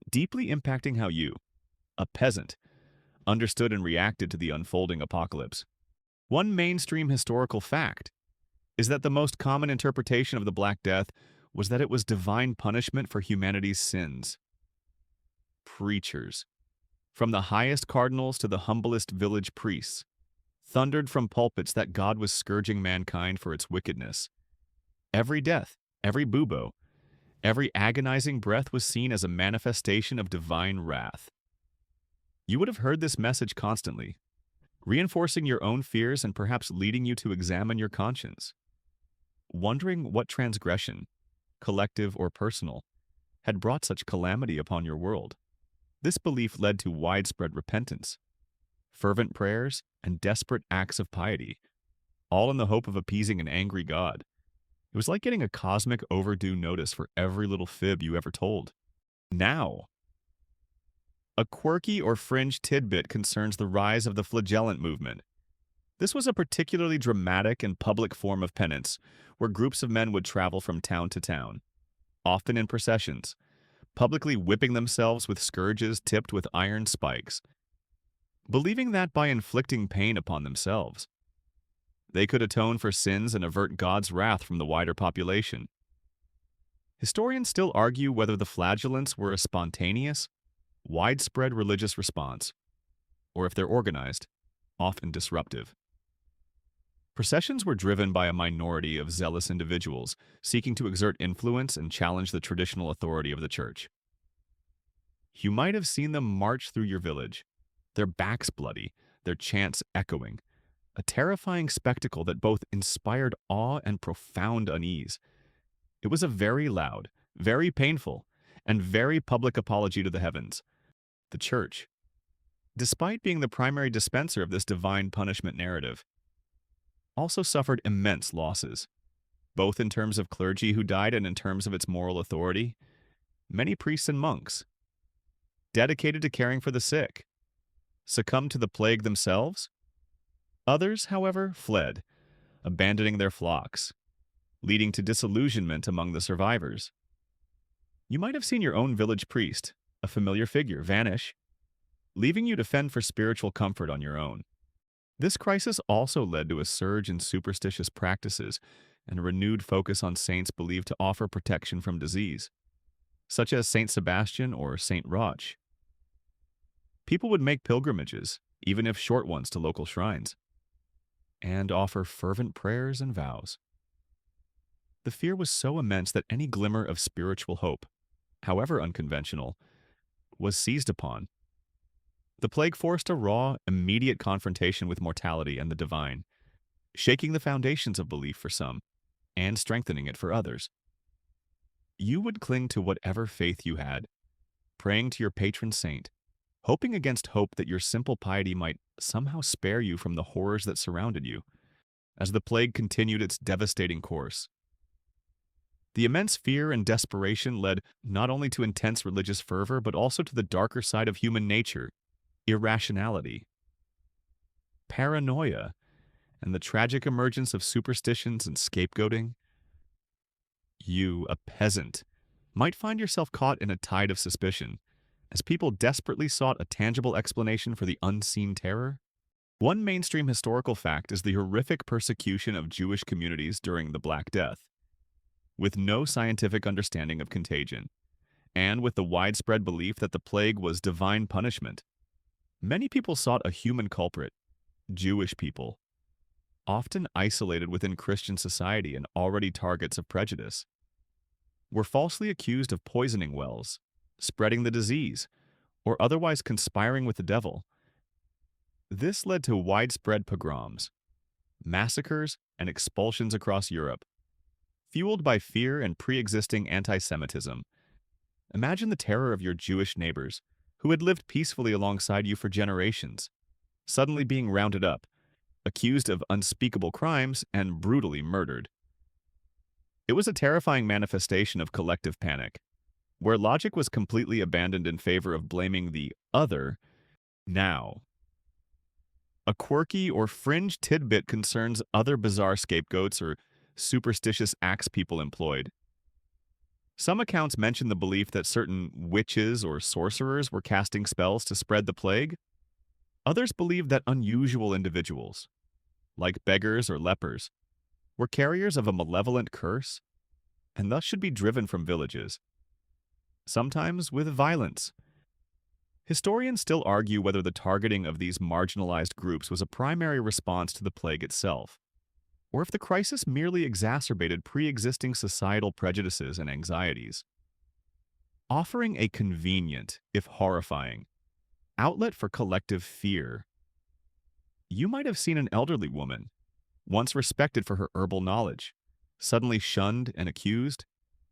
deeply impacting how you, a peasant, understood and reacted to the unfolding apocalypse. One mainstream historical fact is that the most common interpretation of the Black Death was that it was divine punishment for humanity's sins. Preachers, from the highest cardinals to the humblest village priests, thundered from pulpits that God was scourging mankind for its wickedness. Every death, every bubo, every agonizing breath was seen as a manifestation of divine wrath. You would have heard this message constantly, reinforcing your own fears and perhaps leading you to examine your conscience, wondering what transgression, collective or personal, had brought such calamity upon your world. This belief led to widespread repentance, fervent prayers, and desperate acts of piety, all in the hope of appeasing an angry God. It was like getting a cosmic overdue notice for every little fib you ever told. Now, a quirky or fringe tidbit concerns the rise of the flagellant movement. This was a particularly dramatic and public form of penance, where groups of men would travel from town to town, often in processions, publicly whipping themselves with scourges tipped with iron spikes, believing that by inflicting pain upon themselves, they could atone for sins and avert God's wrath from the wider population. Historians still argue whether the flagellants were a spontaneous, widespread religious response, or if they're organized, often disruptive. Processions were driven by a minority of zealous individuals seeking to exert influence and challenge the traditional authority of the church. You might have seen them march through your village, their backs bloody, their chants echoing, a terrifying spectacle that both inspired awe and profound unease. It was a very loud, very painful, and very public apology to the heavens. The church, despite being the primary dispenser of this divine punishment narrative, also suffered immense losses, both in terms of clergy who died and in terms of its moral authority. Many priests and monks, dedicated to caring for the sick, succumbed to the plague themselves. Others, however, fled, abandoning their flocks, leading to disillusionment among the survivors. You might have seen your own village priest, a familiar figure, vanish, leaving you to fend for spiritual comfort on your own. This crisis also led to a surge in superstitious practices and a renewed focus on saints believed to offer protection from disease, such as Saint Sebastian or Saint Roch. People would make pilgrimages, even if short ones, to local shrines, and offer fervent prayers and vows. The fear was so immense that any glimmer of spiritual hope, however unconventional, was seized upon. The plague forced a raw, immediate confrontation with mortality and the divine, shaking the foundations of belief for some, and strengthening it for others. You would cling to whatever faith you had, praying to your patron saint, hoping against hope that your simple piety might somehow spare you from the horrors that surrounded you, as the plague continued its devastating course. The immense fear and desperation led not only to intense religious fervor, but also to the darker side of human nature, irrationality, paranoia, and the tragic emergence of superstitions and scapegoating. You, a peasant, might find yourself caught in a tide of suspicion, as people desperately sought a tangible explanation for the unseen terror. One mainstream historical fact is the horrific persecution of Jewish communities during the Black Death. With no scientific understanding of contagion, and with the widespread belief that the plague was divine punishment, many people sought a human culprit, Jewish people, often isolated within Christian society and already targets of prejudice, were falsely accused of poisoning wells, spreading the disease, or otherwise conspiring with the devil. This led to widespread pogroms, massacres, and expulsions across Europe, fueled by fear and pre-existing anti-Semitism. Imagine the terror of your Jewish neighbors, who had lived peacefully alongside you for generations, suddenly being rounded up, accused of unspeakable crimes, and brutally murdered. It was a terrifying manifestation of collective panic, where logic was completely abandoned in favor of blaming the other. Now, a quirky or fringe tidbit concerns other bizarre scapegoats or superstitious acts people employed. Some accounts mention the belief that certain witches or sorcerers were casting spells to spread the plague. Others believe that unusual individuals, like beggars or lepers, were carriers of a malevolent curse and thus should be driven from villages, sometimes with violence. Historians still argue whether the targeting of these marginalized groups was a primary response to the plague itself, or if the crisis merely exacerbated pre-existing societal prejudices and anxieties. Offering a convenient, if horrifying, outlet for collective fear. You might have seen an elderly woman, once respected for her herbal knowledge, suddenly shunned and accused,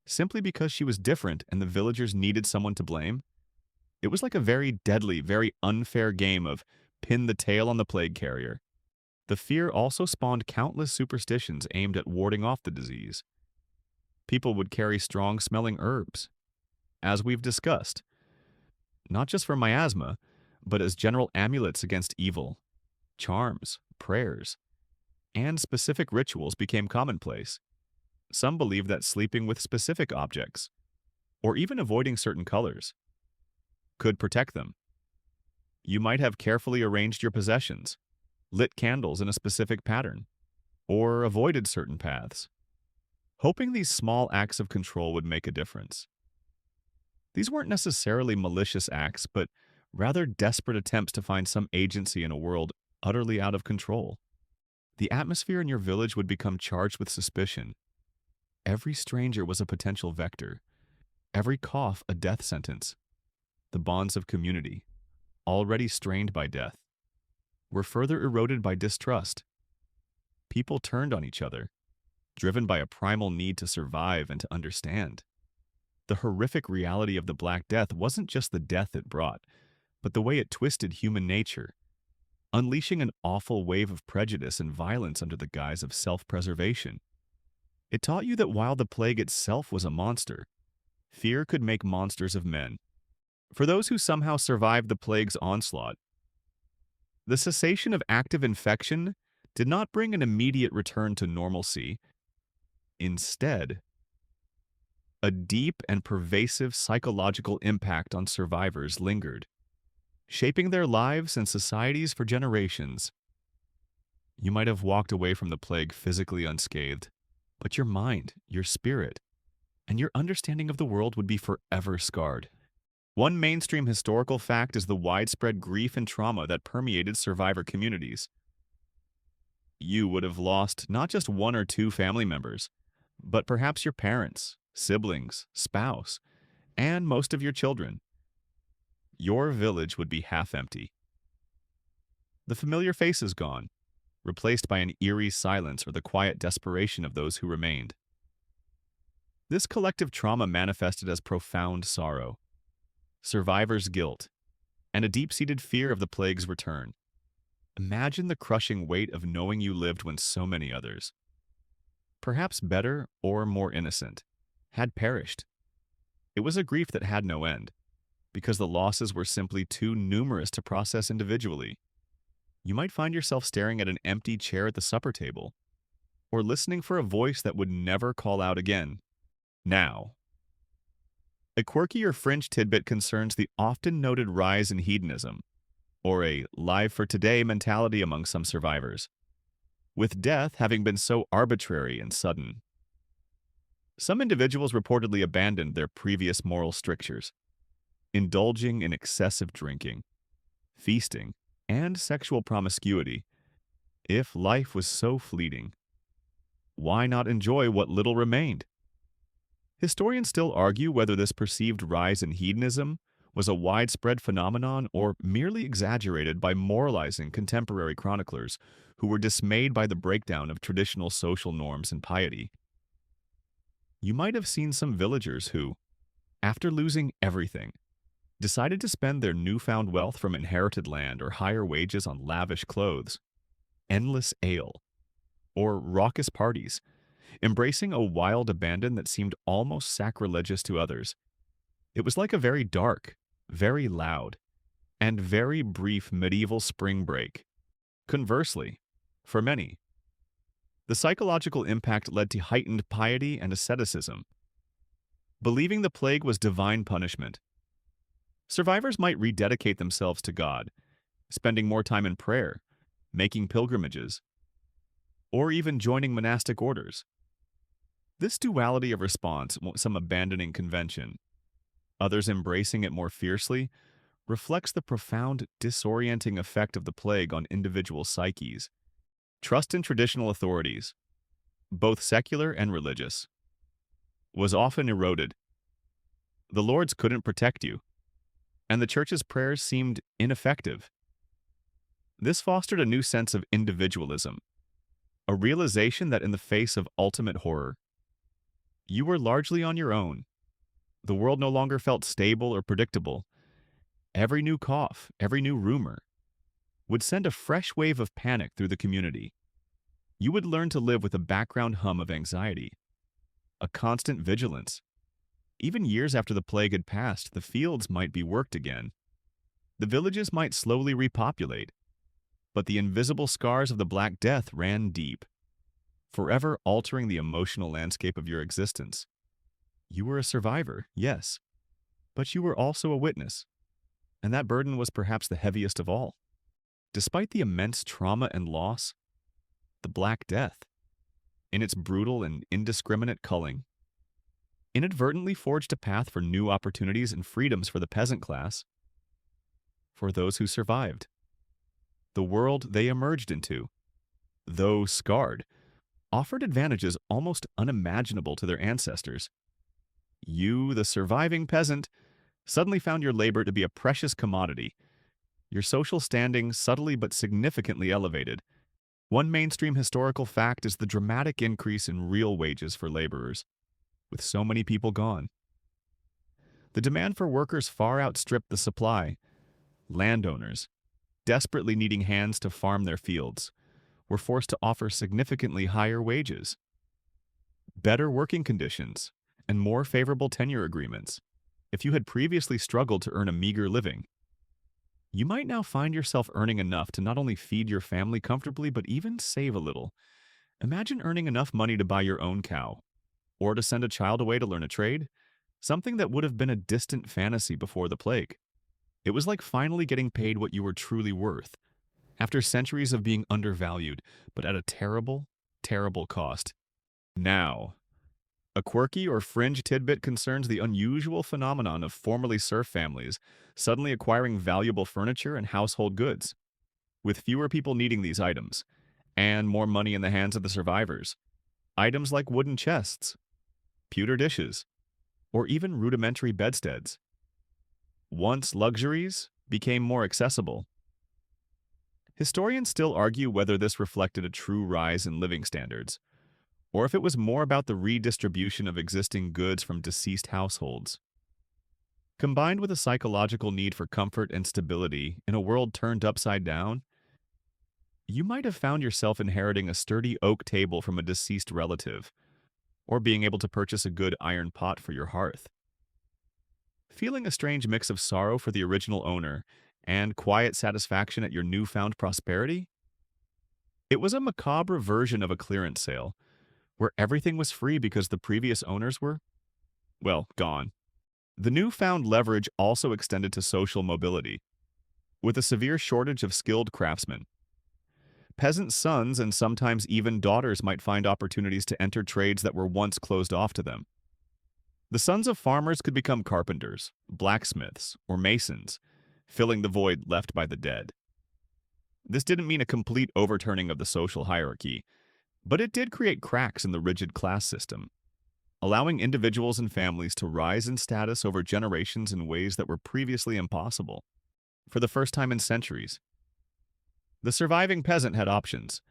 simply because she was different and the villagers needed someone to blame. It was like a very deadly, very unfair game of pin the tail on the plague carrier. The fear also spawned countless superstitions aimed at warding off the disease. People would carry strong-smelling herbs, as we've discussed, not just for miasma, but as general amulets against evil. Charms, prayers, and specific rituals became commonplace. Some believed that sleeping with specific objects, or even avoiding certain colors, could protect them. You might have carefully arranged your possessions, lit candles in a specific pattern, or avoided certain paths, hoping these small acts of control would make a difference. These weren't necessarily malicious acts, but rather desperate attempts to find some agency in a world utterly out of control. The atmosphere in your village would become charged with suspicion. Every stranger was a potential vector, every cough a death sentence. The bonds of community, already strained by death, were further eroded by distrust. People turned on each other, driven by a primal need to survive and to understand. The horrific reality of the Black Death wasn't just the death it brought, but the way it twisted human nature, unleashing an awful wave of prejudice and violence under the guise of self-preservation. It taught you that while the plague itself was a monster, fear could make monsters of men. For those who somehow survived the plague's onslaught, the cessation of active infection did not bring an immediate return to normalcy. Instead, a deep and pervasive psychological impact on survivors lingered, shaping their lives and societies for generations. You might have walked away from the plague physically unscathed, but your mind, your spirit, and your understanding of the world would be forever scarred. One mainstream historical fact is the widespread grief and trauma that permeated survivor communities. You would have lost not just one or two family members, but perhaps your parents, siblings, spouse, and most of your children. Your village would be half empty. The familiar faces gone, replaced by an eerie silence or the quiet desperation of those who remained. This collective trauma manifested as profound sorrow, survivor's guilt, and a deep-seated fear of the plague's return. Imagine the crushing weight of knowing you lived when so many others, perhaps better or more innocent, had perished. It was a grief that had no end, because the losses were simply too numerous to process individually. You might find yourself staring at an empty chair at the supper table, or listening for a voice that would never call out again. Now, a quirky or fringe tidbit concerns the often noted rise in hedonism, or a live for today mentality among some survivors, with death having been so arbitrary and sudden. Some individuals reportedly abandoned their previous moral strictures, indulging in excessive drinking, feasting, and sexual promiscuity. If life was so fleeting, why not enjoy what little remained? Historians still argue whether this perceived rise in hedonism was a widespread phenomenon or merely exaggerated by moralizing contemporary chroniclers who were dismayed by the breakdown of traditional social norms and piety. You might have seen some villagers who, after losing everything, decided to spend their newfound wealth from inherited land or higher wages on lavish clothes, endless ale, or raucous parties, embracing a wild abandon that seemed almost sacrilegious to others. It was like a very dark, very loud, and very brief medieval spring break. Conversely, for many, the psychological impact led to heightened piety and asceticism. Believing the plague was divine punishment, survivors might rededicate themselves to God, spending more time in prayer, making pilgrimages, or even joining monastic orders. This duality of response, some abandoning convention, others embracing it more fiercely, reflects the profound disorienting effect of the plague on individual psyches. Trust in traditional authorities, both secular and religious, was often eroded. The lords couldn't protect you, and the church's prayers seemed ineffective. This fostered a new sense of individualism, a realization that in the face of ultimate horror, you were largely on your own. The world no longer felt stable or predictable. Every new cough, every new rumor, would send a fresh wave of panic through the community. You would learn to live with a background hum of anxiety, a constant vigilance. Even years after the plague had passed, the fields might be worked again. The villages might slowly repopulate, but the invisible scars of the Black Death ran deep, forever altering the emotional landscape of your existence. You were a survivor, yes, but you were also a witness, and that burden was perhaps the heaviest of all. Despite the immense trauma and loss, the Black Death, in its brutal and indiscriminate culling, inadvertently forged a path for new opportunities and freedoms for the peasant class, for those who survived. The world they emerged into, though scarred, offered advantages almost unimaginable to their ancestors. You, the surviving peasant, suddenly found your labor to be a precious commodity, your social standing subtly but significantly elevated. One mainstream historical fact is the dramatic increase in real wages for laborers, with so many people gone. The demand for workers far outstripped the supply. Landowners, desperately needing hands to farm their fields, were forced to offer significantly higher wages, better working conditions, and more favorable tenure agreements. If you had previously struggled to earn a meager living, you might now find yourself earning enough to not only feed your family comfortably, but even save a little. Imagine earning enough money to buy your own cow, or to send a child away to learn a trade, something that would have been a distant fantasy before the plague. It was like finally getting paid what you were truly worth, after centuries of being undervalued, but at a terrible, terrible cost. Now, a quirky or fringe tidbit concerns the unusual phenomenon of formerly serf families suddenly acquiring valuable furniture and household goods, with fewer people needing these items, and more money in the hands of the survivors. Items like wooden chests, pewter dishes, or even rudimentary bedsteads. Once luxuries became more accessible. Historians still argue whether this reflected a true rise in living standards, or if it was more about the redistribution of existing goods from deceased households. Combined with a psychological need for comfort and stability in a world turned upside down, you might have found yourself inheriting a sturdy oak table from a deceased relative, or being able to purchase a good iron pot for your hearth. Feeling a strange mix of sorrow for the original owner and quiet satisfaction at your newfound prosperity? It was a macabre version of a clearance sale, where everything was free because the previous owners were, well, gone. The newfound leverage also extended to social mobility, with a severe shortage of skilled craftsmen. Peasant sons and sometimes even daughters might find opportunities to enter trades that were once closed off to them. The sons of farmers could become carpenters, blacksmiths, or masons, filling the void left by the dead. This didn't mean a complete overturning of the social hierarchy, but it did create cracks in the rigid class system, allowing individuals and families to rise in status over generations in ways that were previously impossible. For the first time in centuries, the surviving peasant had options.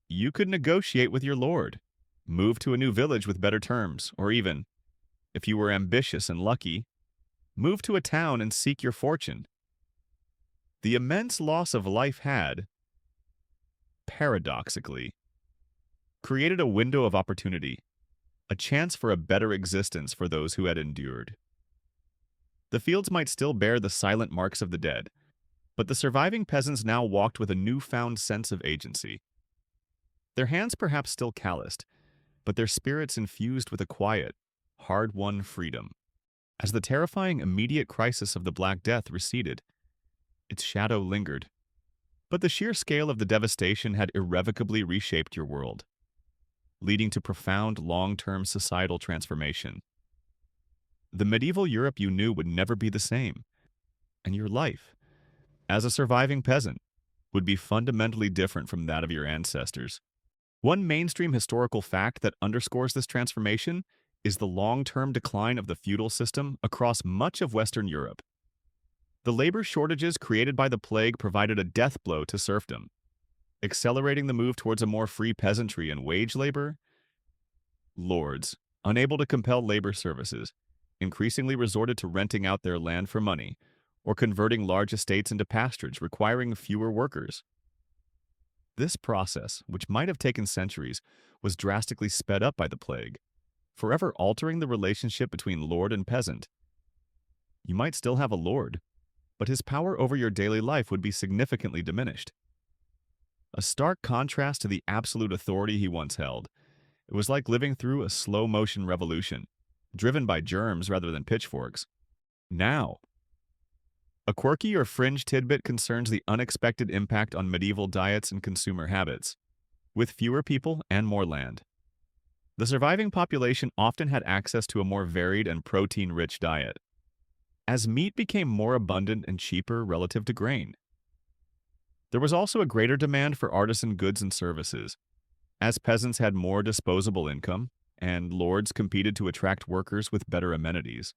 You could negotiate with your lord, move to a new village with better terms, or even, if you were ambitious and lucky, move to a town and seek your fortune. The immense loss of life had, paradoxically, created a window of opportunity, a chance for a better existence for those who had endured. The fields might still bear the silent marks of the dead, but the surviving peasants now walked with a newfound sense of agency. Their hands perhaps still calloused, but their spirits infused with a quiet, hard-won freedom. As the terrifying immediate crisis of the Black Death receded, its shadow lingered. But the sheer scale of the devastation had irrevocably reshaped your world, leading to profound long-term societal transformation. The medieval Europe you knew would never be the same, and your life, as a surviving peasant, would be fundamentally different from that of your ancestors. One mainstream historical fact that underscores this transformation is the long-term decline of the feudal system across much of Western Europe. The labor shortages created by the plague provided a death blow to serfdom, accelerating the move towards a more free peasantry and wage labor. Lords, unable to compel labor services, increasingly resorted to renting out their land for money, or converting large estates into pasturage, requiring fewer workers. This process, which might have taken centuries, was drastically sped up by the plague, forever altering the relationship between lord and peasant. You might still have a lord, but his power over your daily life would be significantly diminished. A stark contrast to the absolute authority he once held. It was like living through a slow-motion revolution, driven by germs rather than pitchforks. Now, a quirky or fringe tidbit concerns the unexpected impact on medieval diets and consumer habits. With fewer people and more land, the surviving population often had access to a more varied and protein-rich diet, as meat became more abundant and cheaper relative to grain. There was also a greater demand for artisan goods and services, as peasants had more disposable income and lords competed to attract workers with better amenities.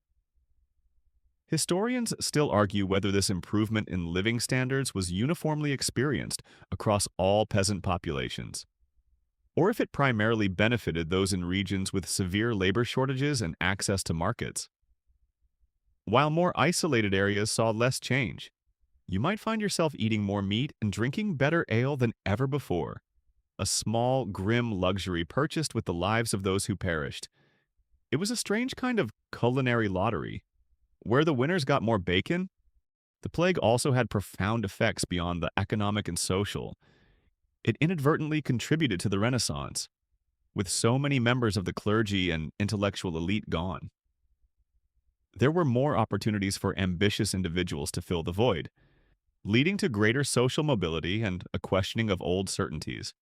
Historians still argue whether this improvement in living standards was uniformly experienced across all peasant populations, or if it primarily benefited those in regions with severe labor shortages and access to markets. While more isolated areas saw less change, you might find yourself eating more meat and drinking better ale than ever before, a small, grim luxury purchased with the lives of those who perished. It was a strange kind of culinary lottery. Where the winners got more bacon, the plague also had profound effects beyond the economic and social. It inadvertently contributed to the Renaissance, with so many members of the clergy and intellectual elite gone. There were more opportunities for ambitious individuals to fill the void, leading to greater social mobility and a questioning of old certainties.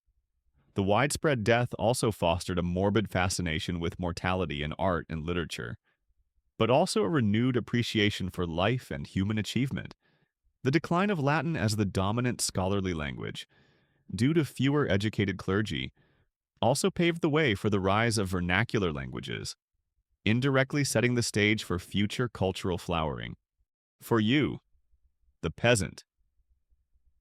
The widespread death also fostered a morbid fascination with mortality in art and literature, but also a renewed appreciation for life and human achievement. The decline of Latin as the dominant scholarly language, due to fewer educated clergy, also paved the way for the rise of vernacular languages, indirectly setting the stage for future cultural flowering. For you, the peasant,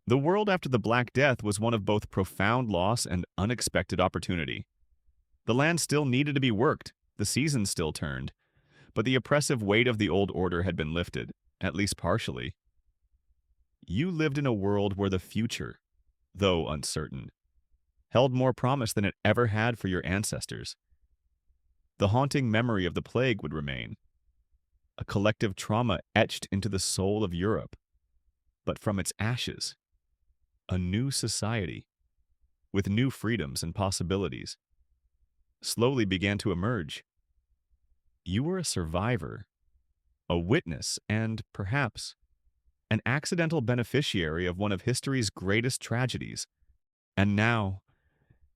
the world after the Black Death was one of both profound loss and unexpected opportunity. The land still needed to be worked, the seasons still turned, but the oppressive weight of the old order had been lifted, at least partially. You lived in a world where the future, though uncertain, held more promise than it ever had for your ancestors. The haunting memory of the plague would remain, a collective trauma etched into the soul of Europe. But from its ashes, a new society, with new freedoms and possibilities, slowly began to emerge. You were a survivor, a witness, and, perhaps, an accidental beneficiary of one of history's greatest tragedies. And now,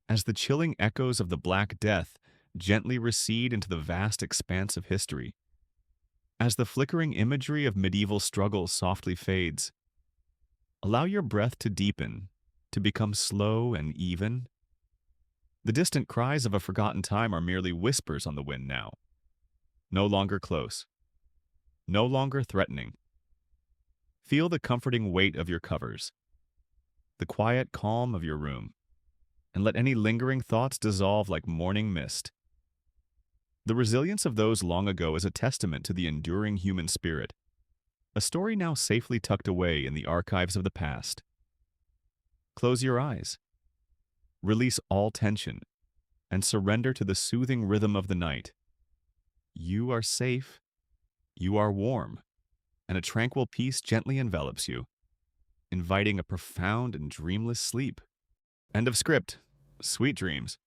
as the chilling echoes of the Black Death gently recede into the vast expanse of history, as the flickering imagery of medieval struggle softly fades, allow your breath to deepen, to become slow and even. The distant cries of a forgotten time are merely whispers on the wind now, no longer close, no longer threatening. Feel the comforting weight of your covers, the quiet calm of your room, and let any lingering thoughts dissolve like morning mist. The resilience of those long ago is a testament to the enduring human spirit, a story now safely tucked away in the archives of the past. Close your eyes, release all tension, and surrender to the soothing rhythm of the night. You are safe, you are warm, and a tranquil peace gently envelops you, inviting a profound and dreamless sleep. End of script. Sweet dreams.